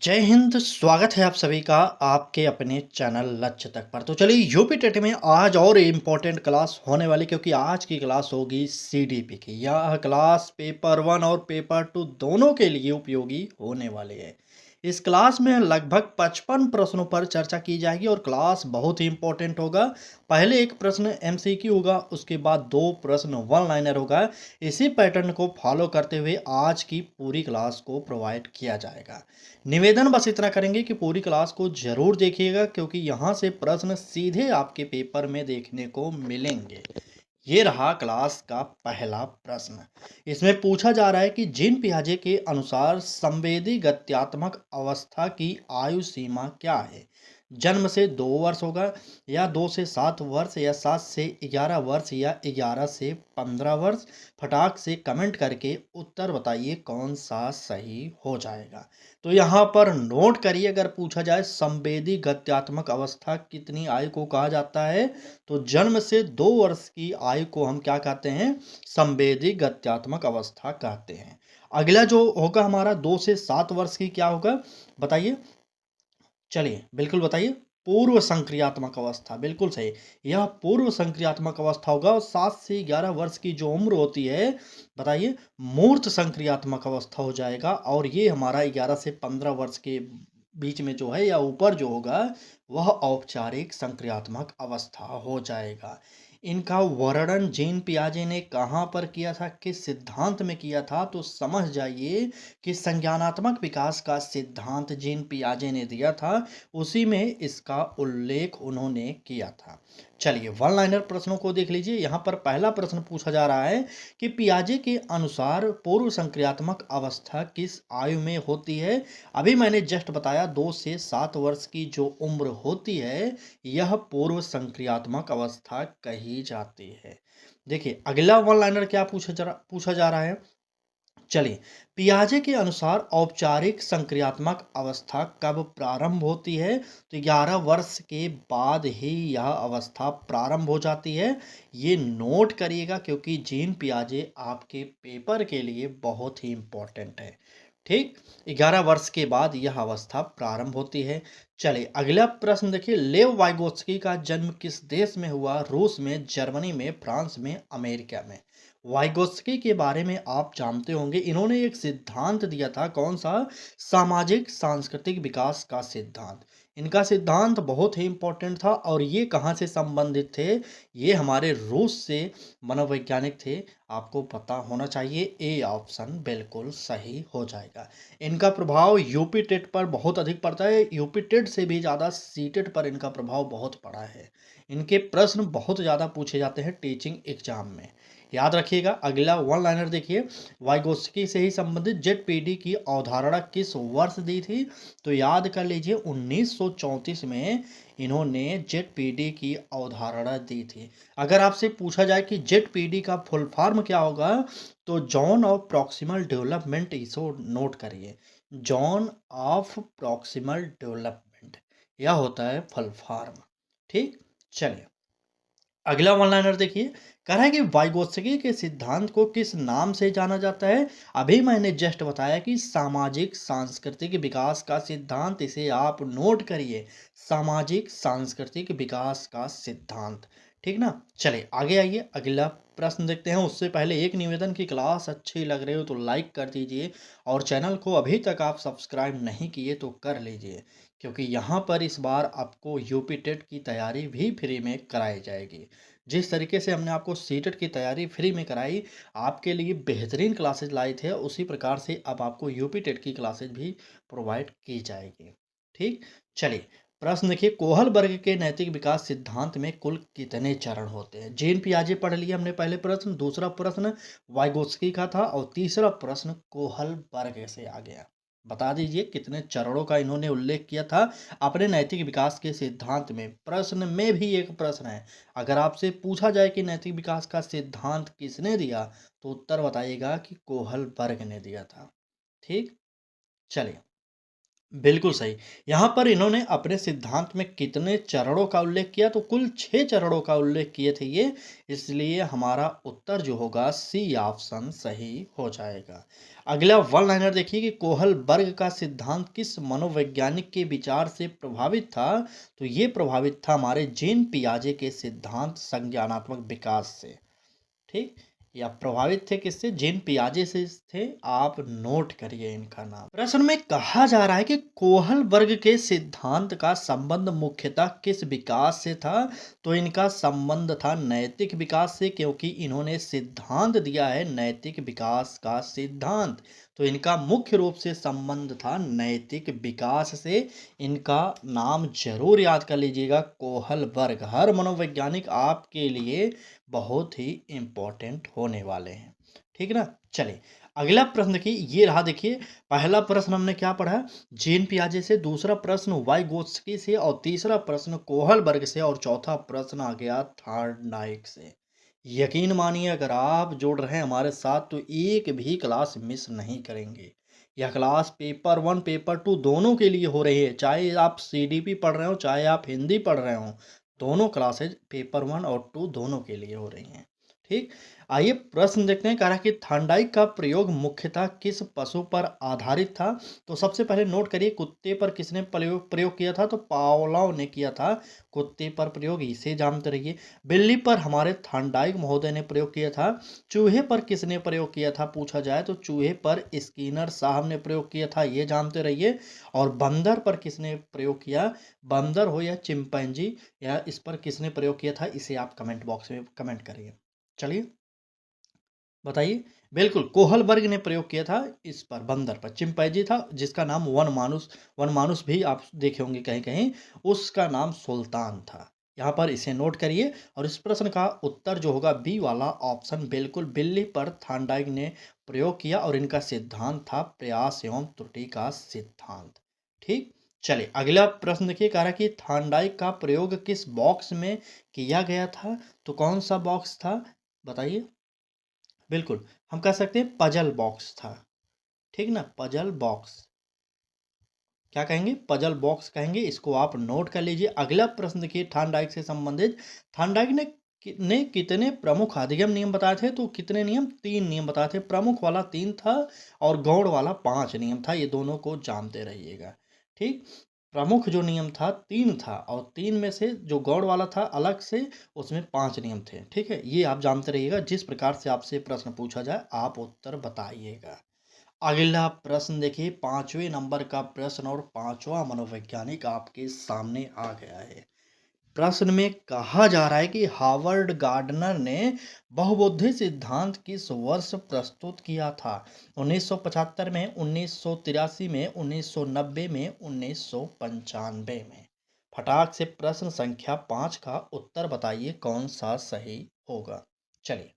जय हिंद। स्वागत है आप सभी का आपके अपने चैनल लक्ष्य तक पर। तो चलिए यूपी टेट में आज और इम्पोर्टेंट क्लास होने वाली, क्योंकि आज की क्लास होगी सीडीपी की। यह क्लास पेपर 1 और पेपर 2 दोनों के लिए उपयोगी होने वाली है। इस क्लास में लगभग 55 प्रश्नों पर चर्चा की जाएगी और क्लास बहुत ही इंपॉर्टेंट होगा। पहले एक प्रश्न एमसीक्यू होगा, उसके बाद 2 प्रश्न वन लाइनर होगा। इसी पैटर्न को फॉलो करते हुए आज की पूरी क्लास को प्रोवाइड किया जाएगा। निवेदन बस इतना करेंगे कि पूरी क्लास को जरूर देखिएगा, क्योंकि यहाँ से प्रश्न सीधे आपके पेपर में देखने को मिलेंगे। ये रहा क्लास का पहला प्रश्न। इसमें पूछा जा रहा है कि जीन पियाजे के अनुसार संवेदी गत्यात्मक अवस्था की आयु सीमा क्या है। जन्म से 2 वर्ष होगा, या 2 से 7 वर्ष, या 7 से 11 वर्ष, या 11 से 15 वर्ष। फटाक से कमेंट करके उत्तर बताइए कौन सा सही हो जाएगा। तो यहाँ पर नोट करिए, अगर पूछा जाए संवेदी गत्यात्मक अवस्था कितनी आयु को कहा जाता है, तो जन्म से 2 वर्ष की आयु को हम क्या कहते हैं, संवेदी गत्यात्मक अवस्था कहते हैं। अगला जो होगा हमारा 2 से 7 वर्ष की, क्या होगा बताइए। चलिए बिल्कुल बताइए। पूर्व संक्रियात्मक अवस्था, बिल्कुल सही। यह पूर्व संक्रियात्मक अवस्था होगा। और 7 से 11 वर्ष की जो उम्र होती है, बताइए, मूर्त संक्रियात्मक अवस्था हो जाएगा। और ये हमारा 11 से 15 वर्ष के बीच में जो है या ऊपर जो होगा, वह औपचारिक संक्रियात्मक अवस्था हो जाएगा। इनका वर्णन जीन पियाजे ने कहाँ पर किया था, किस सिद्धांत में किया था, तो समझ जाइए कि संज्ञानात्मक विकास का सिद्धांत जीन पियाजे ने दिया था, उसी में इसका उल्लेख उन्होंने किया था। चलिए वन लाइनर प्रश्नों को देख लीजिए। यहाँ पर पहला प्रश्न पूछा जा रहा है कि पियाजे के अनुसार पूर्व संक्रियात्मक अवस्था किस आयु में होती है। अभी मैंने जस्ट बताया 2 से 7 वर्ष की जो उम्र होती है, यह पूर्व संक्रियात्मक अवस्था कही जाती है। देखिए अगला वन लाइनर क्या पूछा जा रहा है। चलिए, पियाजे के अनुसार औपचारिक संक्रियात्मक अवस्था कब प्रारंभ होती है, तो 11 वर्ष के बाद ही यह अवस्था प्रारंभ हो जाती है। ये नोट करिएगा, क्योंकि जीन पियाजे आपके पेपर के लिए बहुत ही इंपॉर्टेंट है। ठीक, 11 वर्ष के बाद यह अवस्था प्रारंभ होती है। चलिए अगला प्रश्न देखिए। लेव वाइगोत्स्की का जन्म किस देश में हुआ, रूस में, जर्मनी में, फ्रांस में, अमेरिका में। वाइगोत्स्की के बारे में आप जानते होंगे। इन्होंने एक सिद्धांत दिया था, कौन सा, सामाजिक सांस्कृतिक विकास का सिद्धांत। इनका सिद्धांत बहुत ही इंपॉर्टेंट था। और ये कहाँ से संबंधित थे, ये हमारे रूस से मनोवैज्ञानिक थे। आपको पता होना चाहिए। ए ऑप्शन बिल्कुल सही हो जाएगा। इनका प्रभाव यूपी टेट पर बहुत अधिक पड़ता है। यूपी टेट से भी ज़्यादा सी टेट पर इनका प्रभाव बहुत पड़ा है। इनके प्रश्न बहुत ज़्यादा पूछे जाते हैं टीचिंग एग्जाम में, याद रखिएगा। अगला वन लाइनर देखिए। वाइगोत्स्की से ही संबंधित जेड की अवधारणा किस वर्ष दी थी, तो याद कर लीजिए 1934 में इन्होंने जेड की अवधारणा दी थी। अगर आपसे पूछा जाए कि जेड का फुल फॉर्म क्या होगा, तो जॉन ऑफ प्रॉक्सिमल डेवलपमेंट, इसको नोट करिए। जॉन ऑफ प्रॉक्सिमल डेवलपमेंट, यह होता है फुल फॉर्म। ठीक, चलिए अगला वन लाइनर देखिए। कह रहा है कि वाइगोत्स्की के सिद्धांत को किस नाम से जाना जाता है। अभी मैंने जस्ट बताया कि सामाजिक सांस्कृतिक विकास का सिद्धांत, इसे आप नोट करिए। सामाजिक सांस्कृतिक विकास का सिद्धांत, ठीक ना। चलिए आगे आइए, अगला प्रश्न देखते हैं। उससे पहले एक निवेदन की क्लास अच्छी लग रही हो तो लाइक कर दीजिए, और चैनल को अभी तक आप सब्सक्राइब नहीं किए तो कर लीजिए, क्योंकि यहाँ पर इस बार आपको यूपी टेट की तैयारी भी फ्री में कराई जाएगी। जिस तरीके से हमने आपको सीटेट की तैयारी फ्री में कराई, आपके लिए बेहतरीन क्लासेज लाए थे, उसी प्रकार से अब आपको यूपी टेट की क्लासेज भी प्रोवाइड की जाएगी। ठीक, चलिए प्रश्न देखिए। कोहल वर्ग के नैतिक विकास सिद्धांत में कुल कितने चरण होते हैं। जीन पियाजे पढ़ लिया हमने पहले प्रश्न, दूसरा प्रश्न वाइगोत्स्की का था, और तीसरा प्रश्न कोहल वर्ग से आ गया। बता दीजिए कितने चरणों का इन्होंने उल्लेख किया था अपने नैतिक विकास के सिद्धांत में। प्रश्न में भी एक प्रश्न है, अगर आपसे पूछा जाए कि नैतिक विकास का सिद्धांत किसने दिया, तो उत्तर बताइएगा कि कोहल वर्ग ने दिया था। ठीक, चलिए बिल्कुल सही। यहाँ पर इन्होंने अपने सिद्धांत में कितने चरणों का उल्लेख किया, तो कुल 6 चरणों का उल्लेख किए थे ये, इसलिए हमारा उत्तर जो होगा सी ऑप्शन सही हो जाएगा। अगला वन लाइनर देखिए कि कोहलबर्ग का सिद्धांत किस मनोवैज्ञानिक के विचार से प्रभावित था? तो ये प्रभावित था हमारे जीन पियाजे के सिद्धांत संज्ञानात्मक विकास से। ठीक, या प्रभावित थे किससे? जीन पियाजे से थे। आप नोट करिए इनका नाम। प्रश्न में कहा जा रहा है कि कोहलबर्ग के सिद्धांत का संबंध मुख्यतः किस विकास से था? तो इनका संबंध था नैतिक विकास से, क्योंकि इन्होंने सिद्धांत दिया है नैतिक विकास का सिद्धांत। तो इनका मुख्य रूप से संबंध था नैतिक विकास से। इनका नाम जरूर याद कर लीजिएगा, कोहलबर्ग। हर मनोवैज्ञानिक आपके लिए बहुत ही इम्पोर्टेंट होने वाले हैं। ठीक ना? चलिए अगला प्रश्न देखिए, ये रहा। देखिए पहला प्रश्न हमने क्या पढ़ा? जीन पियाजे से, दूसरा प्रश्न वाइगोत्स्की से, और तीसरा प्रश्न कोहलबर्ग से, और चौथा प्रश्न आ गया थॉर्नडाइक से। यकीन मानिए अगर आप जुड़ रहे हैं हमारे साथ तो एक भी क्लास मिस नहीं करेंगे। यह क्लास पेपर 1 पेपर 2 दोनों के लिए हो रही है, चाहे आप सीडीपी पढ़ रहे हो चाहे आप हिंदी पढ़ रहे हो। दोनों क्लासेज पेपर 1 और 2 दोनों के लिए हो रही हैं। ठीक, आइए प्रश्न देखते हैं। कह रहा है कि थॉर्नडाइक का प्रयोग मुख्यतः किस पशु पर आधारित था? तो सबसे पहले नोट करिए, कुत्ते पर किसने प्रयोग प्रयोग किया था? तो पावलोव ने किया था कुत्ते पर प्रयोग, इसे जानते रहिए। बिल्ली पर हमारे थॉर्नडाइक महोदय ने प्रयोग किया था। चूहे पर किसने प्रयोग किया था पूछा जाए तो चूहे पर स्किनर साहब ने प्रयोग किया था, ये जानते रहिए। और बंदर पर किसने प्रयोग किया? बंदर हो या चिंपैंजी, या इस पर किसने प्रयोग किया था, इसे आप कमेंट बॉक्स में कमेंट करिए। चलिए बताइए। बिल्कुल कोहलबर्ग ने प्रयोग किया था इस पर, बंदर पर। चिंपैंजी था जिसका नाम वन मानुस भी आप देखे होंगे कहीं कहीं, उसका नाम सुल्तान था। यहाँ पर इसे नोट करिए। और इस प्रश्न का उत्तर जो होगा बी वाला ऑप्शन, बिल्कुल बिल्ली पर थॉर्नडाइक ने प्रयोग किया, और इनका सिद्धांत था प्रयास एवं त्रुटि का सिद्धांत। ठीक, चलिए अगला प्रश्न देखिए। कह रहा है कि थॉर्नडाइक का प्रयोग किस बॉक्स में किया गया था? तो कौन सा बॉक्स था बताइए? बिल्कुल, हम कह सकते हैं पजल बॉक्स था। ठीक ना? Puzzle box. क्या कहेंगे? पजल बॉक्स कहेंगे। इसको आप नोट कर लीजिए। अगला प्रश्न देखिए थॉर्नडाइक से संबंधित। थॉर्नडाइक ने कितने प्रमुख अधिगम नियम बताए थे? तो कितने नियम? 3 नियम बताए थे। प्रमुख वाला 3 था और गौण वाला 5 नियम था। ये दोनों को जानते रहिएगा। ठीक, प्रमुख जो नियम था 3 था, और 3 में से जो गौड़ वाला था अलग से, उसमें 5 नियम थे। ठीक है, ये आप जानते रहिएगा। जिस प्रकार से आपसे प्रश्न पूछा जाए आप उत्तर बताइएगा। अगला प्रश्न देखिए, 5वें नंबर का प्रश्न और 5वां मनोवैज्ञानिक आपके सामने आ गया है। प्रश्न में कहा जा रहा है कि हार्वर्ड गार्डनर ने बहुबुद्धि सिद्धांत किस वर्ष प्रस्तुत किया था? 1975 में, 1983 में, 1990 में, 1995 में? फटाक से प्रश्न संख्या 5 का उत्तर बताइए कौन सा सही होगा। चलिए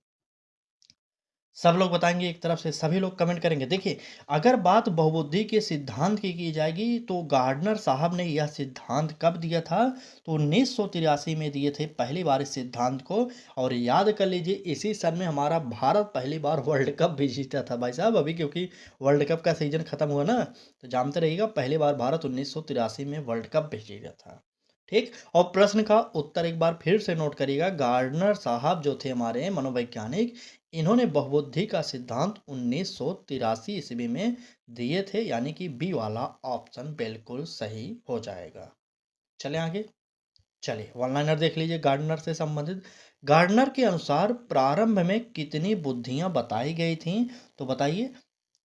सब लोग बताएंगे, एक तरफ से सभी लोग कमेंट करेंगे। देखिए अगर बात बहुबुद्धि के सिद्धांत की जाएगी तो गार्डनर साहब ने यह सिद्धांत कब दिया था? तो 1983 में दिए थे पहली बार इस सिद्धांत को। और याद कर लीजिए इसी सन में हमारा भारत पहली बार वर्ल्ड कप भी जीता था भाई साहब, अभी क्योंकि वर्ल्ड कप का सीजन खत्म हुआ ना, तो जानते रहिएगा पहली बार भारत 1983 में वर्ल्ड कप भी जीता था। ठीक, और प्रश्न का उत्तर एक बार फिर से नोट करिएगा। गार्डनर साहब जो थे हमारे मनोवैज्ञानिक, इन्होंने बहुबुद्धि का सिद्धांत 1983 ईस्वी में दिए थे, यानी कि बी वाला ऑप्शन बिल्कुल सही हो जाएगा। चले आगे। चलिए वन लाइनर देख लीजिए गार्डनर से संबंधित। गार्डनर के अनुसार प्रारंभ में कितनी बुद्धियां बताई गई थीं? तो बताइए।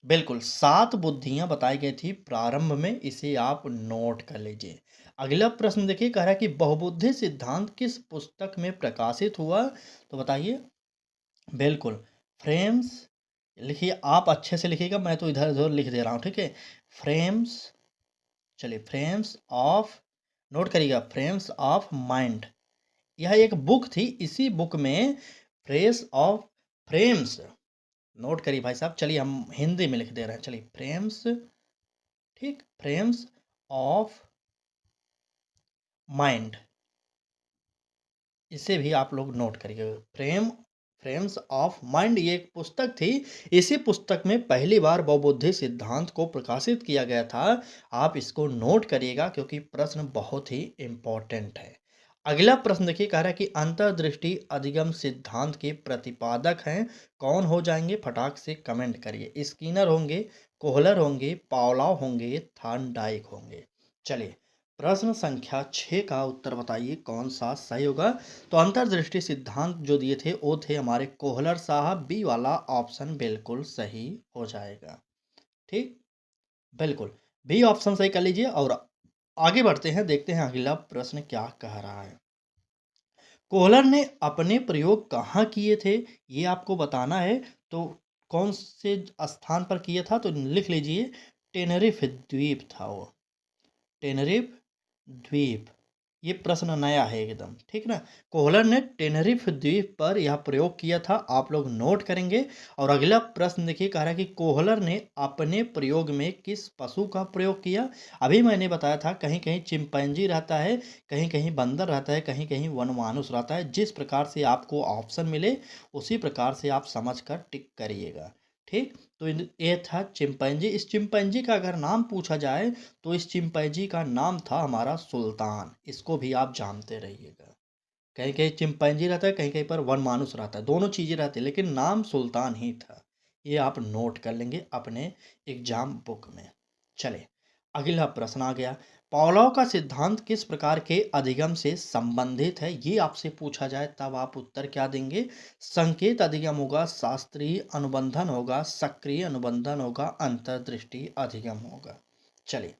बिल्कुल 7 बुद्धियां बताई गई थी प्रारंभ में, इसे आप नोट कर लीजिए। अगला प्रश्न देखिए, कह रहा है कि बहुबुद्धि सिद्धांत किस पुस्तक में प्रकाशित हुआ? तो बताइए। बिल्कुल फ्रेम्स। लिखिए आप अच्छे से लिखिएगा, मैं तो इधर उधर लिख दे रहा हूँ। ठीक है, फ्रेम्स। चलिए फ्रेम्स ऑफ, नोट करिएगा, फ्रेम्स ऑफ माइंड। यह एक बुक थी, इसी बुक में फ्रेस ऑफ फ्रेम्स, नोट करिए भाई साहब। चलिए हम हिंदी में लिख दे रहे हैं। चलिए फ्रेम्स, ठीक, फ्रेम्स ऑफ माइंड, इसे भी आप लोग नोट करिए। फ्रेम फ्रेम्स ऑफ माइंड ये एक पुस्तक थी। इसी पुस्तक में पहली बार बहुबुद्धि सिद्धांत को प्रकाशित किया गया था। आप इसको नोट करिएगा क्योंकि प्रश्न बहुत ही इम्पोर्टेंट है। अगला प्रश्न देखिए, कह रहा है कि अंतर्दृष्टि अधिगम सिद्धांत के प्रतिपादक हैं, कौन हो जाएंगे? फटाक से कमेंट करिए। स्किनर होंगे, कोहलर होंगे, पावलॉव होंगे, थॉर्नडाइक होंगे। चलिए, प्रश्न संख्या 6 का उत्तर बताइए कौन सा सही होगा। तो अंतर्दृष्टि सिद्धांत जो दिए थे वो थे हमारे कोहलर साहब। बी वाला ऑप्शन बिल्कुल सही हो जाएगा। ठीक, बिल्कुल बी ऑप्शन सही कर लीजिए। और आगे बढ़ते हैं, देखते हैं अगला प्रश्न क्या कह रहा है। कोहलर ने अपने प्रयोग कहाँ किए थे, ये आपको बताना है। तो कौन से स्थान पर किया था, तो लिख लीजिए टेनरिफ द्वीप था वो, टेनरिफ द्वीप। ये प्रश्न नया है एकदम, ठीक ना। कोहलर ने टेनरिफ द्वीप पर यह प्रयोग किया था, आप लोग नोट करेंगे। और अगला प्रश्न देखिए, कह रहा है कि कोहलर ने अपने प्रयोग में किस पशु का प्रयोग किया। अभी मैंने बताया था कहीं कहीं चिंपैंजी रहता है, कहीं कहीं बंदर रहता है, कहीं कहीं वनमानुष रहता है। जिस प्रकार से आपको ऑप्शन मिले उसी प्रकार से आप समझ कर टिक करिएगा। ठीक, तो ये था चिंपैंजी। इस चिंपैंजी का अगर नाम पूछा जाए तो इस चिंपैंजी का नाम था हमारा सुल्तान। इसको भी आप जानते रहिएगा। कहीं कहीं चिंपैंजी रहता है, कहीं कहीं पर वन मानुस रहता है, दोनों चीज़ें रहती है, लेकिन नाम सुल्तान ही था। ये आप नोट कर लेंगे अपने एग्जाम बुक में। चले, अगला प्रश्न आ गया। पावलोव का सिद्धांत किस प्रकार के अधिगम से संबंधित है, ये आपसे पूछा जाए तब आप उत्तर क्या देंगे। संकेत अधिगम होगा, शास्त्रीय अनुबंधन होगा, सक्रिय अनुबंधन होगा, अंतर्दृष्टि अधिगम होगा। चलिए,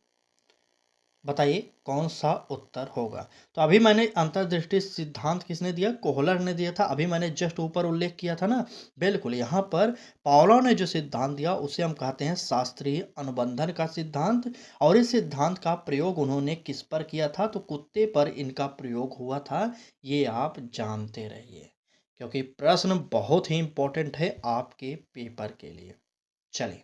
बताइए कौन सा उत्तर होगा। तो अभी मैंने अंतर्दृष्टि सिद्धांत किसने दिया, कोहलर ने दिया था। अभी मैंने जस्ट ऊपर उल्लेख किया था ना, बिल्कुल यहाँ पर पावलोव ने जो सिद्धांत दिया उसे हम कहते हैं शास्त्रीय अनुबंधन का सिद्धांत। और इस सिद्धांत का प्रयोग उन्होंने किस पर किया था, तो कुत्ते पर इनका प्रयोग हुआ था। ये आप जानते रहिए क्योंकि प्रश्न बहुत ही इंपॉर्टेंट है आपके पेपर के लिए। चलिए,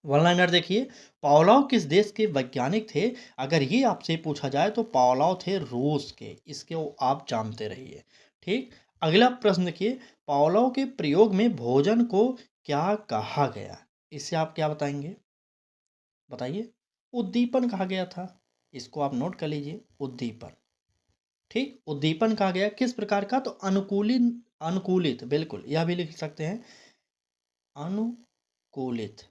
वन लाइनर देखिए, पावलोव किस देश के वैज्ञानिक थे। अगर ये आपसे पूछा जाए तो पावलोव थे रूस के, इसके आप जानते रहिए। ठीक, अगला प्रश्न देखिए, पावलोव के प्रयोग में भोजन को क्या कहा गया, इससे आप क्या बताएंगे, बताइए। उद्दीपन कहा गया था, इसको आप नोट कर लीजिए, उद्दीपन। ठीक, उद्दीपन कहा गया किस प्रकार का, तो अनुकूलित, अनुकूलित, बिल्कुल यह भी लिख सकते हैं, अनुकूलित।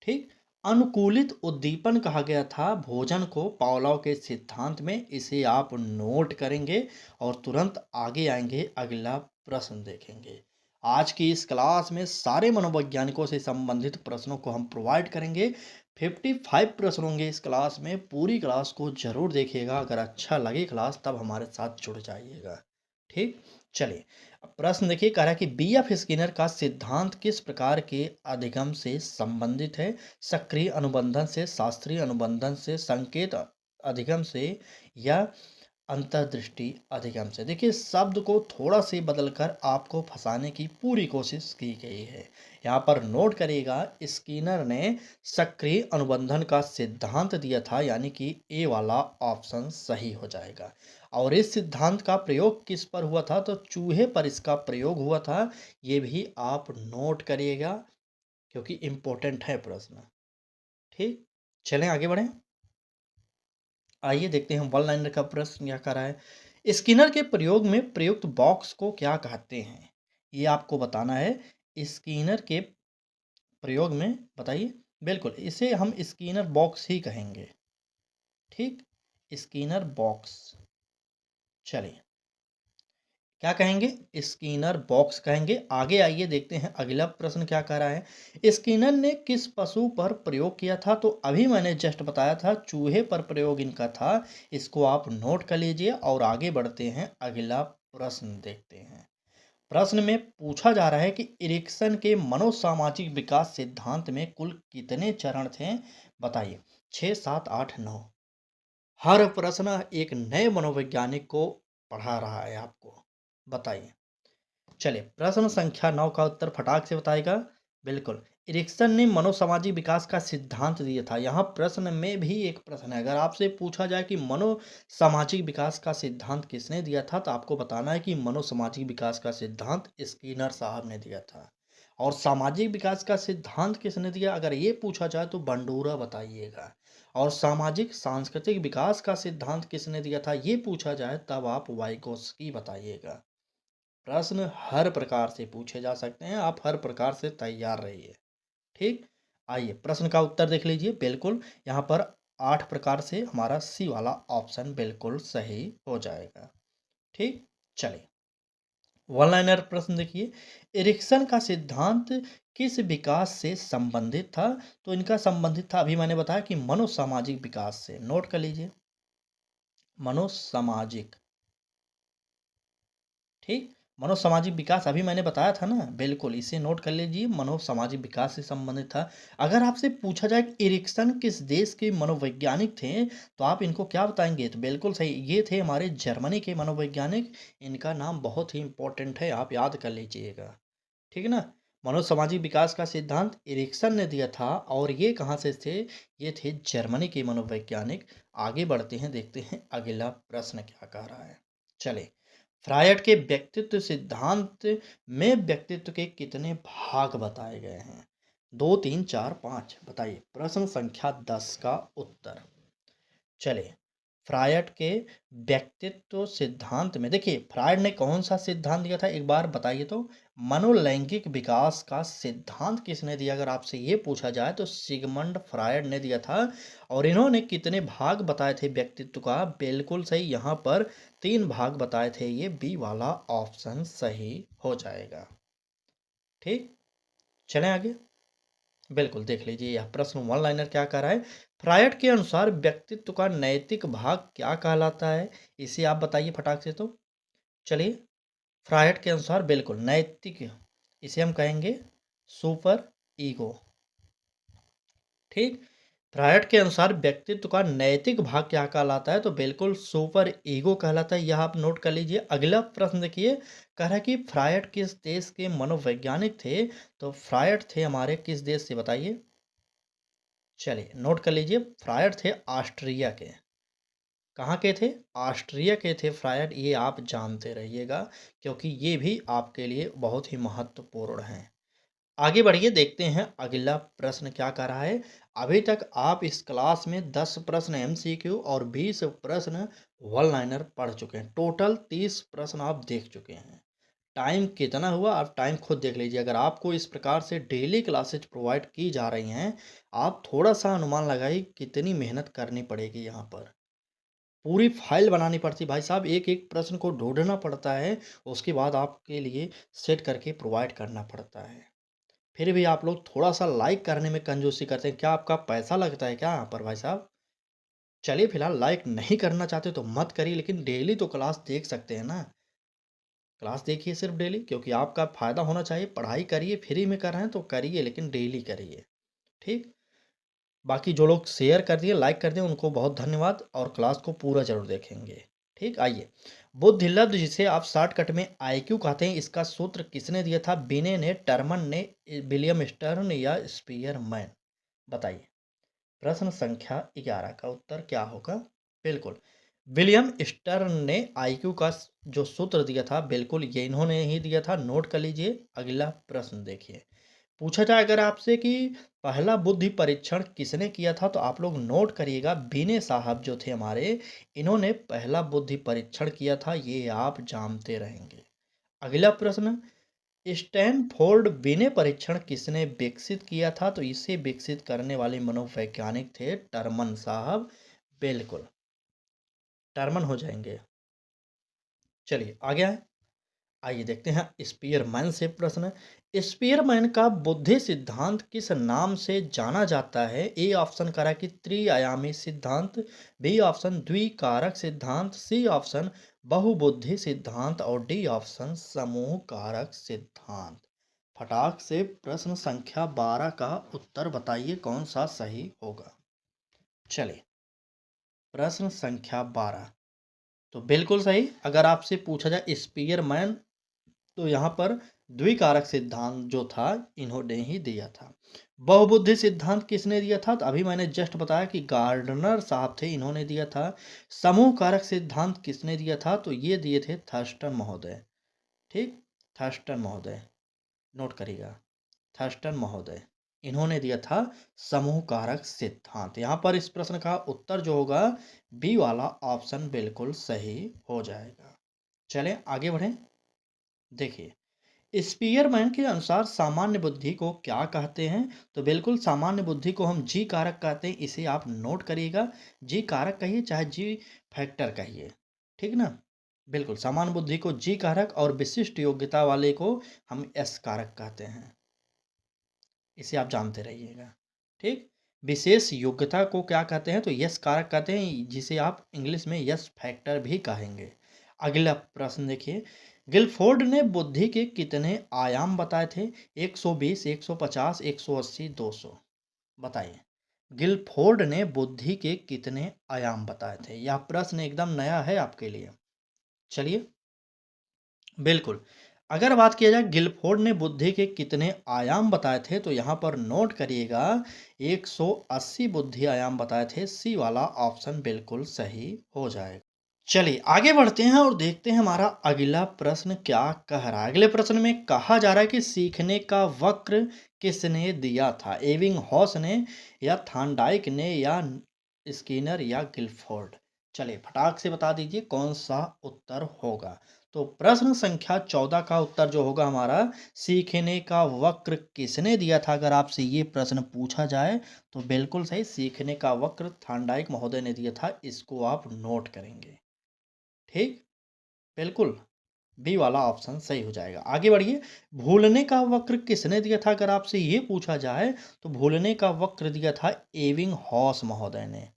ठीक, अनुकूलित उद्दीपन कहा गया था भोजन को पावलोव के सिद्धांत में। इसे आप नोट करेंगे और तुरंत आगे आएंगे, अगला प्रश्न देखेंगे। आज की इस क्लास में सारे मनोवैज्ञानिकों से संबंधित प्रश्नों को हम प्रोवाइड करेंगे। 55 प्रश्न होंगे इस क्लास में। पूरी क्लास को जरूर देखिएगा, अगर अच्छा लगे क्लास तब हमारे साथ जुड़ जाइएगा। ठीक, चलिए, अब प्रश्न देखिए, कह रहा है कि बीएफ स्किनर का सिद्धांत किस प्रकार के अधिगम से संबंधित है। सक्रिय अनुबंधन से, शास्त्रीय अनुबंधन से, संकेत अधिगम से, या अंतर्दृष्टि अधिगम से। देखिए, शब्द को थोड़ा से बदलकर आपको फंसाने की पूरी कोशिश की गई है। यहाँ पर नोट करिएगा, स्किनर ने सक्रिय अनुबंधन का सिद्धांत दिया था, यानी कि ए वाला ऑप्शन सही हो जाएगा। और इस सिद्धांत का प्रयोग किस पर हुआ था, तो चूहे पर इसका प्रयोग हुआ था। ये भी आप नोट करिएगा क्योंकि इम्पोर्टेंट है प्रश्न। ठीक, चलें आगे बढ़ें। आइए देखते हैं वन लाइनर का प्रश्न क्या कर रहा है। स्किनर के प्रयोग में प्रयुक्त बॉक्स को क्या कहते हैं, ये आपको बताना है। स्किनर के प्रयोग में बताइए, बिल्कुल इसे हम स्किनर बॉक्स ही कहेंगे। ठीक, स्किनर बॉक्स। चलिए, क्या कहेंगे, स्किनर बॉक्स कहेंगे। आगे आइए देखते हैं अगला प्रश्न क्या कह रहा है। स्किनर ने किस पशु पर प्रयोग किया था, तो अभी मैंने जस्ट बताया था चूहे पर प्रयोग इनका था। इसको आप नोट कर लीजिए और आगे बढ़ते हैं, अगला प्रश्न देखते हैं। प्रश्न में पूछा जा रहा है कि इरिक्सन के मनोसामाजिक विकास सिद्धांत में कुल कितने चरण थे, बताइए। 6, 7, 8, 9। हर प्रश्न एक नए मनोवैज्ञानिक को पढ़ा रहा है आपको, बताइए। चलिए, प्रश्न संख्या 9 का उत्तर फटाक से बताएगा, बिल्कुल एरिक्सन ने मनोसामाजिक विकास का सिद्धांत दिया था। यहाँ प्रश्न में भी एक प्रश्न है, अगर आपसे पूछा जाए कि मनोसामाजिक विकास का सिद्धांत किसने दिया था, तो आपको बताना है कि मनोसामाजिक विकास का सिद्धांत स्किनर साहब ने दिया था। और सामाजिक विकास का सिद्धांत किसने दिया, अगर ये पूछा जाए तो बंडूरा बताइएगा। और सामाजिक सांस्कृतिक विकास का सिद्धांत किसने दिया था, ये पूछा जाए तब आप वाइगोस्की बताइएगा। प्रश्न हर प्रकार से पूछे जा सकते हैं, आप हर प्रकार से तैयार रहिए। ठीक, आइए प्रश्न का उत्तर देख लीजिए। बिल्कुल यहाँ पर 8 प्रकार से हमारा सी वाला ऑप्शन बिल्कुल सही हो जाएगा। ठीक, चलिए वन लाइनर प्रश्न देखिए, एरिक्सन का सिद्धांत किस विकास से संबंधित था, तो इनका संबंधित था, अभी मैंने बताया कि मनोसामाजिक विकास से। नोट कर लीजिए, मनोसामाजिक। ठीक, मनोसामाजिक विकास अभी मैंने बताया था ना, बिल्कुल इसे नोट कर लीजिए, मनोसामाजिक विकास से संबंधित था। अगर आपसे पूछा जाए कि एरिक्सन किस देश के मनोवैज्ञानिक थे, तो आप इनको क्या बताएंगे, तो बिल्कुल सही, ये थे हमारे जर्मनी के मनोवैज्ञानिक। इनका नाम बहुत ही इंपॉर्टेंट है, आप याद कर लीजिएगा। ठीक है ना। मनोसामाजिक विकास का सिद्धांत एरिक्सन ने दिया था, और ये कहाँ से थे, ये थे जर्मनी के मनोवैज्ञानिक। आगे बढ़ते हैं, देखते हैं अगला प्रश्न क्या कह रहा है। चले, फ्रायड के व्यक्तित्व सिद्धांत में व्यक्तित्व के कितने भाग बताए गए हैं, 2, 3, 4, 5 बताइए। प्रश्न संख्या 10 का उत्तर। चले, फ्रायड के व्यक्तित्व सिद्धांत में देखिए, फ्रायड ने कौन सा सिद्धांत दिया था, एक बार बताइए तो। मनोलैंगिक विकास का सिद्धांत किसने दिया, अगर आपसे ये पूछा जाए तो सिगमंड फ्रायड ने दिया था। और इन्होंने कितने भाग बताए थे व्यक्तित्व का, बिल्कुल सही, यहाँ पर 3 भाग बताए थे। ये बी वाला ऑप्शन सही हो जाएगा। ठीक, चलें आगे। बिल्कुल देख लीजिए, यह प्रश्न वन लाइनर क्या कह रहा है, फ्रायड के अनुसार व्यक्तित्व का नैतिक भाग क्या कहलाता है, इसे आप बताइए फटाक से तो। चलिए, फ्रायड के अनुसार बिल्कुल नैतिक, इसे हम कहेंगे सुपर ईगो। ठीक, फ्रायड के अनुसार व्यक्तित्व का नैतिक भाग क्या कहलाता है, तो बिल्कुल सुपर ईगो कहलाता है, यह आप नोट कर लीजिए। अगला प्रश्न देखिए, कह रहा है कि फ्रायड किस देश के मनोवैज्ञानिक थे, तो फ्रायड थे हमारे किस देश से बताइए। चलिए नोट कर लीजिए, फ्रायड थे ऑस्ट्रिया के। कहाँ के थे, ऑस्ट्रिया के थे फ्रायड, ये आप जानते रहिएगा, क्योंकि ये भी आपके लिए बहुत ही महत्वपूर्ण है। आगे बढ़िए, देखते हैं अगला प्रश्न क्या कर रहा है। अभी तक आप इस क्लास में 10 प्रश्न एमसीक्यू और 20 प्रश्न वन लाइनर पढ़ चुके हैं, टोटल 30 प्रश्न आप देख चुके हैं। टाइम कितना हुआ, आप टाइम खुद देख लीजिए। अगर आपको इस प्रकार से डेली क्लासेज प्रोवाइड की जा रही हैं, आप थोड़ा सा अनुमान लगाइए कितनी मेहनत करनी पड़ेगी। यहाँ पर पूरी फाइल बनानी पड़ती भाई साहब, एक एक प्रश्न को ढूंढना पड़ता है, उसके बाद आपके लिए सेट करके प्रोवाइड करना पड़ता है। फिर भी आप लोग थोड़ा सा लाइक करने में कंजूसी करते हैं, क्या आपका पैसा लगता है क्या यहाँ पर भाई साहब। चलिए फिलहाल लाइक नहीं करना चाहते तो मत करिए, लेकिन डेली तो क्लास देख सकते हैं ना। क्लास देखिए सिर्फ डेली, क्योंकि आपका फ़ायदा होना चाहिए। पढ़ाई करिए, फ्री में कर रहे हैं तो करिए, लेकिन डेली करिए। ठीक, बाकी जो लोग शेयर कर दिए, लाइक कर दिए, उनको बहुत धन्यवाद, और क्लास को पूरा जरूर देखेंगे। ठीक, आइए, बुद्धि लब्ध जिसे आप शॉर्टकट में आईक्यू कहते हैं, इसका सूत्र किसने दिया था, बिने ने, टर्मन ने, विलियम स्टर्न या स्पीयरमैन बताइए। प्रश्न संख्या 11 का उत्तर क्या होगा, बिल्कुल विलियम स्टर्न ने आईक्यू का जो सूत्र दिया था, बिल्कुल ये इन्होंने ही दिया था। नोट कर लीजिए। अगला प्रश्न देखिए, पूछा जाए अगर आपसे कि पहला बुद्धि परीक्षण किसने किया था, तो आप लोग नोट करिएगा, बिने साहब जो थे हमारे, इन्होंने पहला बुद्धि परीक्षण किया था, ये आप जानते रहेंगे। अगला प्रश्न, स्टैनफोर्ड बिने परीक्षण किसने विकसित किया था, तो इसे विकसित करने वाले मनोवैज्ञानिक थे टर्मन साहब। बिल्कुल टर्मन हो जाएंगे। चलिए आगे आए, आइए देखते हैं स्पीयरमैन से प्रश्न। स्पीयरमैन का बुद्धि सिद्धांत किस नाम से जाना जाता है, ए ऑप्शन करा कि त्रिआयामी सिद्धांत, बी ऑप्शन द्विकारक सिद्धांत, सी ऑप्शन बहुबुद्धि सिद्धांत, और डी ऑप्शन समूह कारक सिद्धांत। फटाक से प्रश्न संख्या 12 का उत्तर बताइए, कौन सा सही होगा। चलिए, प्रश्न संख्या 12 तो बिल्कुल सही। अगर आपसे पूछा जाए स्पीयरमैन, तो यहाँ पर द्विकारक सिद्धांत जो था इन्होंने ही दिया था। बहुबुद्धि सिद्धांत किसने दिया था? तो अभी मैंने जस्ट बताया कि गार्डनर साहब थे, इन्होंने दिया था। समूह कारक सिद्धांत किसने दिया था? तो ये दिए थे थर्स्टन महोदय। ठीक, थर्स्टन महोदय, नोट करिएगा, थर्स्टन महोदय, इन्होंने दिया था समूह कारक सिद्धांत। यहाँ पर इस प्रश्न का उत्तर जो होगा बी वाला ऑप्शन बिल्कुल सही हो जाएगा। चलें आगे बढ़ें। देखिए, स्पीयरमैन के अनुसार सामान्य बुद्धि को क्या कहते हैं? तो बिल्कुल सामान्य बुद्धि को हम जी कारक कहते हैं, इसे आप नोट करिएगा। जी कारक कहिए चाहे जी फैक्टर कहिए, ठीक ना। बिल्कुल सामान्य बुद्धि को जी कारक और विशिष्ट योग्यता वाले को हम एस कारक कहते हैं, इसे आप जानते रहिएगा। ठीक, विशेष योग्यता को क्या कहते हैं? तो यस कारक कहते हैं, जिसे आप इंग्लिश में यस फैक्टर भी कहेंगे। अगला प्रश्न देखिए, गिलफोर्ड ने बुद्धि के कितने आयाम बताए थे? 120, 150, 180, 200, बताइए। गिलफोर्ड ने बुद्धि के कितने आयाम बताए थे? यह प्रश्न एकदम नया है आपके लिए। चलिए, बिल्कुल, अगर बात किया जाए गिलफोर्ड ने बुद्धि के कितने आयाम बताए थे, तो यहाँ पर नोट करिएगा 180 बुद्धि आयाम बताए थे। सी वाला ऑप्शन बिल्कुल सही हो जाएगा। चलिए आगे बढ़ते हैं और देखते हैं हमारा अगला प्रश्न क्या कह रहा है। अगले प्रश्न में कहा जा रहा है कि सीखने का वक्र किसने दिया था? एविंग हॉस ने, या थांडाइक ने, या स्किनर, या गिलफोर्ड? चलिए फटाक से बता दीजिए कौन सा उत्तर होगा। तो प्रश्न संख्या 14 का उत्तर जो होगा हमारा, सीखने का वक्र किसने दिया था? अगर आपसे ये प्रश्न पूछा जाए तो बिल्कुल सही, सीखने का वक्र थांडाइक महोदय ने दिया था। इसको आप नोट करेंगे। ठीक, बिल्कुल बी वाला ऑप्शन सही हो जाएगा। आगे बढ़िए, भूलने का वक्र किसने दिया था? अगर आपसे ये पूछा जाए तो भूलने का वक्र दिया था एविंग हॉस महोदय ने।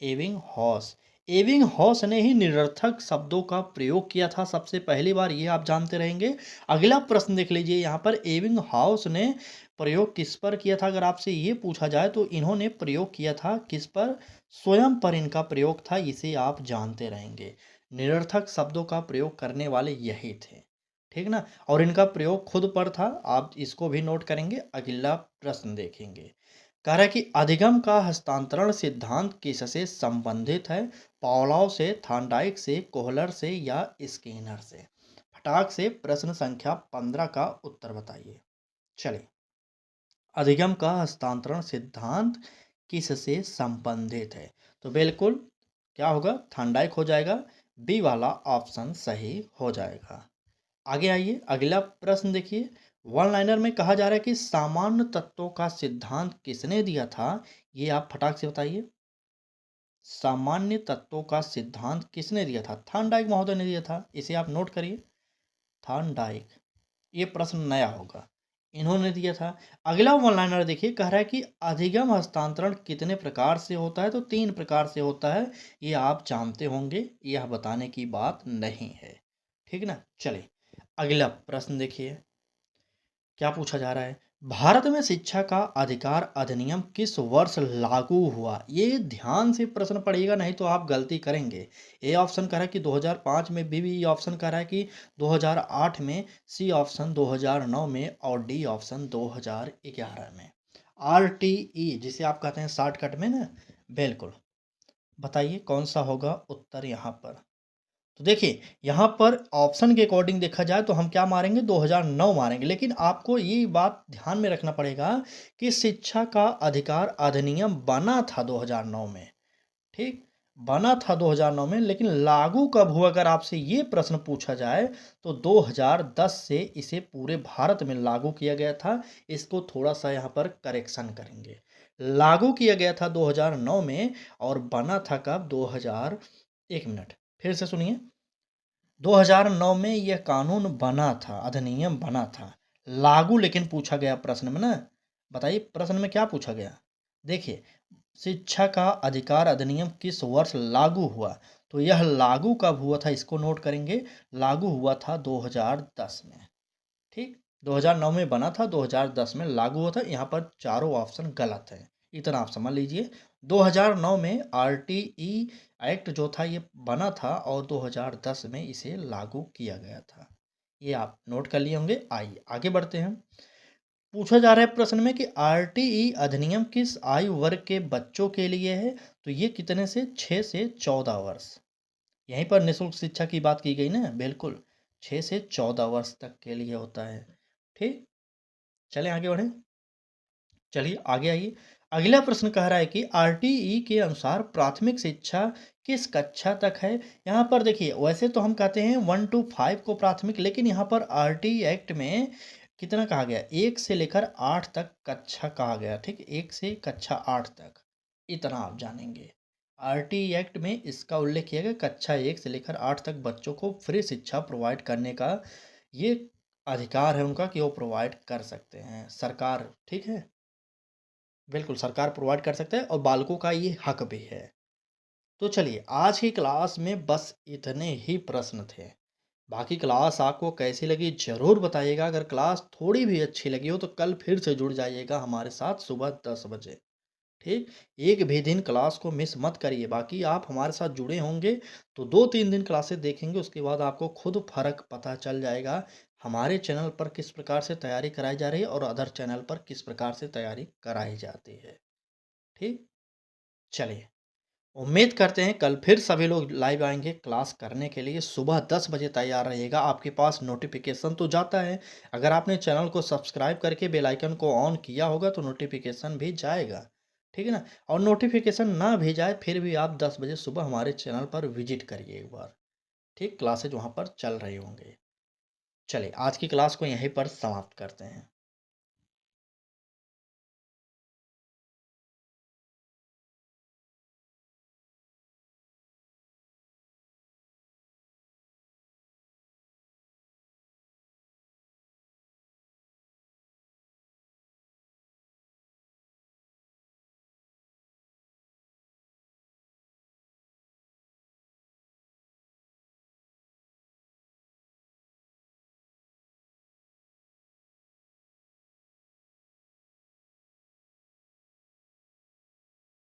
एविंग हॉस, एविंग हॉस ने ही निरर्थक शब्दों का प्रयोग किया था सबसे पहली बार, ये आप जानते रहेंगे। अगला प्रश्न देख लीजिए, यहाँ पर एविंग हॉस ने प्रयोग किस पर किया था? अगर आपसे ये पूछा जाए तो इन्होंने प्रयोग किया था किस पर? स्वयं पर इनका प्रयोग था, इसे आप जानते रहेंगे। निरर्थक शब्दों का प्रयोग करने वाले यही थे, ठीक ना। और इनका प्रयोग खुद पर था, आप इसको भी नोट करेंगे। अगला प्रश्न देखेंगे, कह रहा है कि अधिगम का हस्तांतरण सिद्धांत किससे संबंधित है? पावलोव से, थांडाइक से, कोहलर से, या स्किनर से? फटाक से प्रश्न संख्या 15 का उत्तर बताइए। चलिए, अधिगम का हस्तांतरण सिद्धांत किससे संबंधित है? तो बिल्कुल क्या होगा? थांडाइक हो जाएगा। बी वाला ऑप्शन सही हो जाएगा। आगे आइए, अगला प्रश्न देखिए। वन लाइनर में कहा जा रहा है कि सामान्य तत्वों का सिद्धांत किसने दिया था? ये आप फटाक से बताइए। सामान्य तत्वों का सिद्धांत किसने दिया था? थार्नडाइक महोदय ने दिया था, इसे आप नोट करिए। थार्नडाइक, ये प्रश्न नया होगा, इन्होंने दिया था। अगला वन लाइनर देखिए, कह रहा है कि अधिगम हस्तांतरण कितने प्रकार से होता है? तो 3 प्रकार से होता है, ये आप जानते होंगे, यह बताने की बात नहीं है, ठीक ना। चलिए अगला प्रश्न देखिए, क्या पूछा जा रहा है? भारत में शिक्षा का अधिकार अधिनियम किस वर्ष लागू हुआ? ये ध्यान से प्रश्न पढ़िएगा, नहीं तो आप गलती करेंगे। ए ऑप्शन कह रहा है कि 2005 में, बी ऑप्शन कह रहा है कि 2008 में, सी ऑप्शन 2009 में, और डी ऑप्शन 2011 में। आरटीई जिसे आप कहते हैं शॉर्टकट में ना, बिल्कुल बताइए कौन सा होगा उत्तर यहाँ पर। तो देखिए, यहाँ पर ऑप्शन के अकॉर्डिंग देखा जाए तो हम क्या मारेंगे? 2009 मारेंगे। लेकिन आपको ये बात ध्यान में रखना पड़ेगा कि शिक्षा का अधिकार अधिनियम बना था 2009 में, ठीक? बना था 2009 में, लेकिन लागू कब हुआ? अगर आपसे ये प्रश्न पूछा जाए तो 2010 से इसे पूरे भारत में लागू किया गया था। इसको थोड़ा सा यहाँ पर करेक्शन करेंगे। लागू किया गया था 2009 में, और बना था कब? 2000, एक मिनट फिर से सुनिए। 2009 में यह कानून बना था, अधिनियम बना था। लागू लेकिन पूछा गया प्रश्न में ना, बताइए प्रश्न में क्या पूछा गया? देखिए, शिक्षा का अधिकार अधिनियम किस वर्ष लागू हुआ? तो यह लागू कब हुआ था, इसको नोट करेंगे। लागू हुआ था 2010 में, ठीक। 2009 में बना था, 2010 में लागू हुआ था। यहाँ पर चारों ऑप्शन गलत है, इतना आप समझ लीजिए। 2009 में आरटीई एक्ट जो था ये बना था, और 2010 में इसे लागू किया गया था, ये आप नोट कर लिए होंगे। आइए आगे बढ़ते हैं। पूछा जा रहा है प्रश्न में कि आरटीई अधिनियम किस आयु वर्ग के बच्चों के लिए है? तो ये कितने से? 6 से 14 वर्ष। यहीं पर निःशुल्क शिक्षा की बात की गई ना, बिल्कुल 6 से 14 वर्ष तक के लिए होता है। ठीक, चलें आगे बढ़ें। चलिए आगे आइए। अगला प्रश्न कह रहा है कि आरटीई के अनुसार प्राथमिक शिक्षा किस कक्षा तक है? यहाँ पर देखिए, वैसे तो हम कहते हैं 1 to 5 को प्राथमिक, लेकिन यहाँ पर आरटीई एक्ट में कितना कहा गया? 1 से लेकर 8 तक कक्षा कहा गया। ठीक, 1 से कक्षा 8 तक, इतना आप जानेंगे। आरटीई एक्ट में इसका उल्लेख किया गया, कक्षा 1 से लेकर 8 तक बच्चों को फ्री शिक्षा प्रोवाइड करने का ये अधिकार है उनका, कि वो प्रोवाइड कर सकते हैं सरकार। ठीक है, बिल्कुल सरकार प्रोवाइड कर सकता है और बालकों का ये हक भी है। तो चलिए, आज की क्लास में बस इतने ही प्रश्न थे। बाकी क्लास आपको कैसी लगी ज़रूर बताइएगा। अगर क्लास थोड़ी भी अच्छी लगी हो तो कल फिर से जुड़ जाइएगा हमारे साथ सुबह 10 बजे। ठीक? एक भी दिन क्लास को मिस मत करिए। बाकी आप हमारे साथ जुड़े होंगे तो 2-3 दिन क्लासेस देखेंगे, उसके बाद आपको खुद फ़र्क पता चल जाएगा हमारे चैनल पर किस प्रकार से तैयारी कराई जा रही है और अदर चैनल पर किस प्रकार से तैयारी कराई जाती है। ठीक? चलिए, उम्मीद करते हैं कल फिर सभी लोग लाइव आएँगे क्लास करने के लिए। सुबह 10 बजे तैयार रहिएगा। आपके पास नोटिफ़िकेशन तो जाता है, अगर आपने चैनल को सब्सक्राइब करके बेल आइकन को ऑन किया होगा तो नोटिफ़िकेशन भी जाएगा। ठीक है ना? और नोटिफ़िकेशन ना भी जाए फिर भी आप 10 बजे सुबह हमारे चैनल पर विज़िट करिए एक बार। ठीक? क्लासेज़ वहाँ पर चल रहे होंगे। चलिए, आज की क्लास को यहीं पर समाप्त करते हैं।